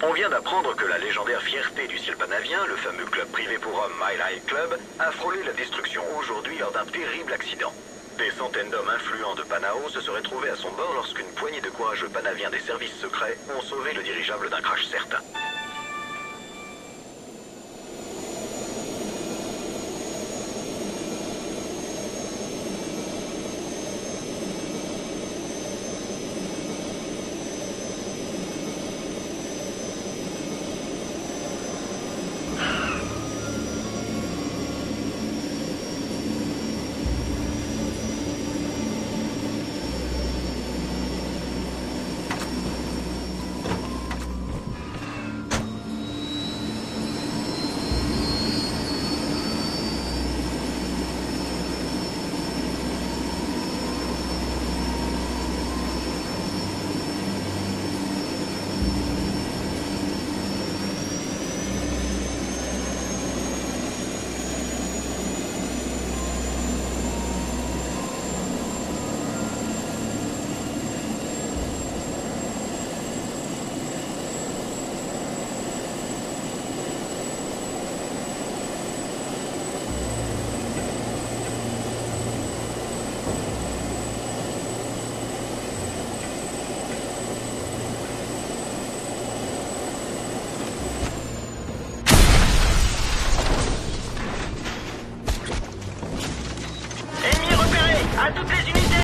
On vient d'apprendre que la légendaire fierté du ciel panavien, le fameux club privé pour hommes Mile High Club, a frôlé la destruction aujourd'hui lors d'un terrible accident. Des centaines d'hommes influents de Panao se seraient trouvés à son bord lorsqu'une poignée de courageux panaviens des services secrets ont sauvé le dirigeable d'un crash certain.